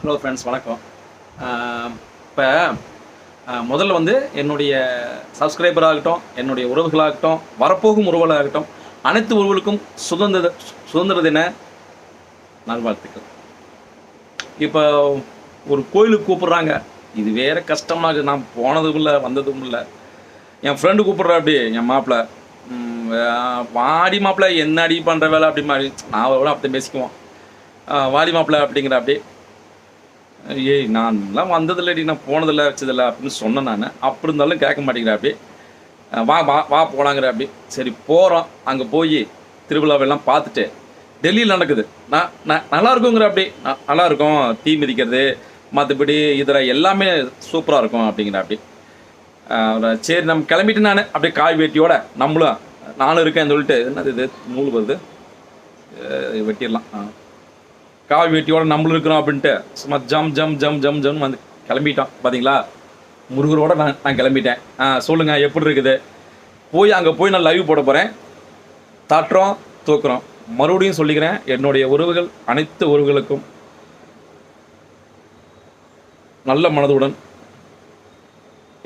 Hello friends, வணக்கம். இப்போ முதல்ல வந்து என்னுடைய சப்ஸ்கிரைபராகட்டும், என்னுடைய உறவுகளாகட்டும், வரப்போகும் உறவுகளாகட்டும், அனைத்து உறவுகளுக்கும் சுதந்திர தின நல்வாழ்த்துக்கள். இப்போ ஒரு கோயிலுக்கு கூப்பிட்றாங்க, இது வேறு கஷ்டமாக. நான் போனதும் இல்லை, வந்ததும் இல்லை. என் ஃப்ரெண்டு கூப்பிட்றா, அப்படி என் மாப்பிள்ளை வாடி மாப்பிள்ளை என்ன அடி பண்ணுற வேலை அப்படி மாதிரி. நான் விட அப்படி பேசிக்குவோம். வாடி மாப்பிள்ளை அப்படிங்கிற அப்படி. ஏய், நான்லாம் வந்ததில்லடி, நான் போனதில்லை வச்சதில்லை அப்படின்னு சொன்னேன். நான் அப்படி இருந்தாலும் கேட்க மாட்டேங்கிறேன். அப்படி வா வா வா போனாங்கிற அப்படி. சரி போகிறோம். அங்கே போய் திருவிழாவெல்லாம் பார்த்துட்டு டெல்லியில் நடக்குது. நான் நல்லா இருக்குங்கிற அப்படி. நல்லா இருக்கும், தீ மிதிக்கிறது, மற்றபடி இதில் எல்லாமே சூப்பராக இருக்கும் அப்படிங்கிற அப்படி. சரி நம்ம கிளம்பிட்டு நான் அப்படியே காய் வெட்டியோட நானும் இருக்கேன்னு சொல்லிட்டு, என்னது இது நூல் வருது, வெட்டிடலாம். காவி வெட்டியோட நம்மளும் இருக்கிறோம் அப்படின்ட்டு சும்மா ஜம் ஜம் ஜம் ஜம் ஜம் வந்து கிளம்பிட்டோம். பார்த்தீங்களா, முருகரோட நான் கிளம்பிட்டேன். சொல்லுங்கள் எப்படி இருக்குது. அங்கே போய் நான் லைவ் போட போகிறேன். தாட்டுறோம், தூக்குறோம். மறுபடியும் சொல்லிக்கிறேன், என்னுடைய உறவுகள் அனைத்து உறவுகளுக்கும் நல்ல மனதுடன்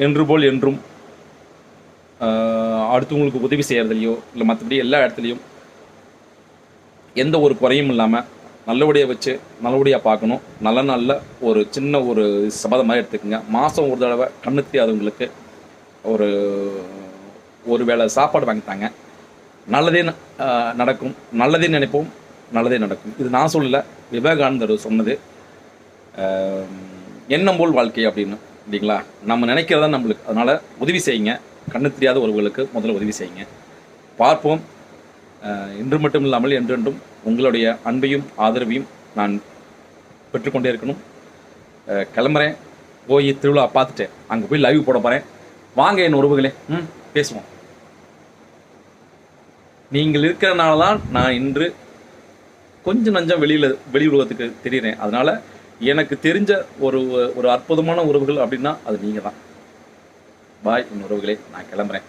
என்று போல் என்றும் அடுத்தவங்களுக்கு உதவி செய்கிறதுலையோ இல்லை மற்றபடி எல்லா இடத்துலையும் எந்த ஒரு குறையும் இல்லாமல் நல்லபடியாக வச்சு நல்லபடியாக பார்க்கணும். நல்ல ஒரு சின்ன ஒரு சபதம் மாதிரி எடுத்துக்கோங்க. மாதம் ஒரு தடவை கண்ணு தெரியாதவங்களுக்கு ஒரு வேளை சாப்பாடு வாங்கித்தாங்க. நல்லதே நடக்கும், நல்லதே நினைப்போம், நல்லதே நடக்கும். இது நான் சொல்லலை, விவேகானந்தர் சொன்னது. எண்ணம் போல் வாழ்க்கை அப்படின்னு, இல்லைங்களா? நம்ம நினைக்கிறதா நம்மளுக்கு. அதனால் உதவி செய்யுங்க. கண்ணு தெரியாத ஒருவர்களுக்கு முதல்ல உதவி செய்யுங்க. பார்ப்போம். இன்று மட்டும் இல்லாமல் என்றென்றும் உங்களுடைய அன்பையும் ஆதரவையும் நான் பெற்றுக்கொண்டே இருக்கணும். கிளம்புறேன். போய் திருவிழா பார்த்துட்டு அங்கே போய் லைவ் போட போகிறேன். வாங்க என் உறவுகளே, பேசுவோம். நீங்கள் இருக்கிறனால தான் நான் இன்று கொஞ்சம் நஞ்சம் வெளி உலகத்துக்கு தெரியுறேன். அதனால் எனக்கு தெரிஞ்ச ஒரு அற்புதமான உறவுகள் அப்படின்னா அது நீங்கள் தான். பாய் என் உறவுகளே, நான் கிளம்புறேன்.